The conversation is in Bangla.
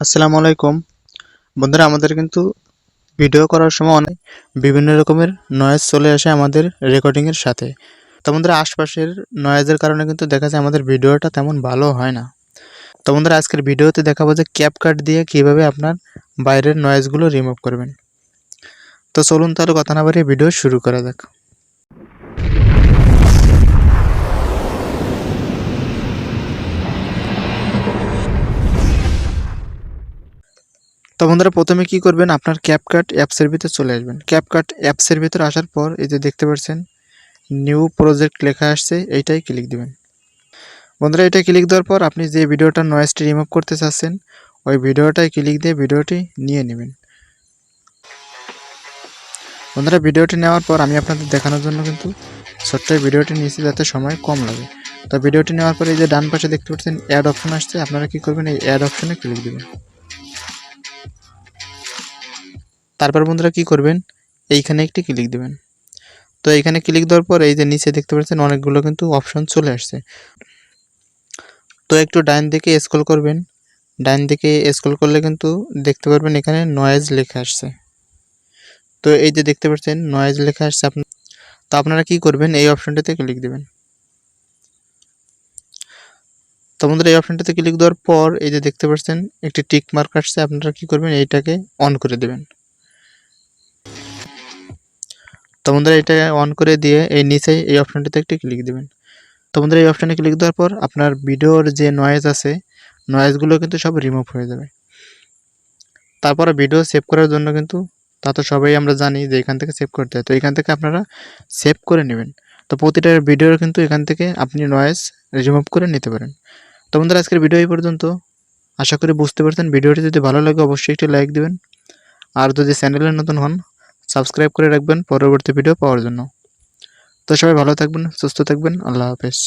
আসসালামু আলাইকুম বন্ধুরা, আমাদের কিন্তু ভিডিও করার সময় অনেক বিভিন্ন রকমের নয়েজ চলে আসে আমাদের রেকর্ডিং এর সাথে। তো বন্ধুরা, আশপাশের নয়েজের কারণে কিন্তু দেখা যায় আমাদের ভিডিওটা তেমন ভালো হয় না। তো বন্ধুরা, আজকের ভিডিওতে দেখাবো যে ক্যাপকাট দিয়ে কিভাবে আপনার বাইরের নয়েজগুলো রিমুভ করবেন। তো চলুন তাহলে কথা না বাড়িয়ে ভিডিও শুরু করা যাক। তো বন্ধুরা, প্রথমে কি করবেন, আপনার ক্যাপকাট অ্যাপসের ভিতরে চলে আসবেন। ক্যাপকাট অ্যাপসের ভিতরে আসার পর এই যে দেখতে পাচ্ছেন নিউ প্রজেক্ট লেখা আসছে, এইটাই ক্লিক দিবেন। বন্ধুরা, এটা ক্লিক দেওয়ার পর আপনি যে ভিডিওটার নয়েজটি রিমুভ করতে চাচ্ছেন ওই ভিডিওটায় ক্লিক দিয়ে ভিডিওটি নিয়ে নেবেন। বন্ধুরা, ভিডিওটি নেওয়ার পর আমি আপনাদের দেখানোর জন্য কিন্তু ছোট্ট ভিডিওটি নিয়েছি যাতে সময় কম লাগে। তো ভিডিওটি নেওয়ার পরে এই যে ডান পাশে দেখতে পাচ্ছেন অ্যাড অপশন আসছে, আপনারা কি করবেন, এই অ্যাড অপশনে ক্লিক দেবেন। তারপর বন্ধুরা কি করবেন, এইখানে একটি ক্লিক দেবেন। তো এইখানে ক্লিক দেওয়ার পর এই যে নিচে দেখতে পাচ্ছেন অনেকগুলো কিন্তু অপশন চলে আসছে। তো একটু ডান দিকে স্ক্রল করবেন। ডান দিকে স্ক্রল করলে কিন্তু দেখতে পারবেন এখানে নয়েজ লেখা আসছে। তো এই যে দেখতে পাচ্ছেন নয়েজ লেখা আসছে, তো আপনারা কি করবেন, এই অপশনটাতে ক্লিক দেবেন। তো বন্ধুরা, এই অপশনটাতে ক্লিক দেওয়ার পর এই যে দেখতে পাচ্ছেন একটি টিক মার্ক আসছে, আপনারা কি করবেন, এইটাকে অন করে দেবেন। তো বন্ধুরা, এটা অন করে দিয়ে এই নিচে এই অপশনটাতে একটি ক্লিক দেবেন। তো বন্ধুরা, এই অপশনে ক্লিক দেওয়ার পর আপনার ভিডিওর যে নয়েজ আছে নয়েজগুলো কিন্তু সব রিমুভ হয়ে যাবে। তারপরে ভিডিও সেভ করার জন্য কিন্তু তা তো সবাই আমরা জানি যে এখান থেকে সেভ করতে হয়। তো এখান থেকে আপনারা সেভ করে নেবেন। তো প্রতিটা ভিডিওর কিন্তু এখান থেকে আপনি নয়েজ রিমুভ করে নিতে পারেন। তো বন্ধুরা, আজকের ভিডিও এই পর্যন্ত। আশা করি বুঝতে পারছেন। ভিডিওটি যদি ভালো লাগে অবশ্যই একটি লাইক দিবেন, আর যদি চ্যানেলে নতুন হন সাবস্ক্রাইব করে রাখবেন পরবর্তী ভিডিও পাওয়ার জন্য। তো সবাই ভালো থাকবেন, সুস্থ থাকবেন। আল্লাহ হাফেজ।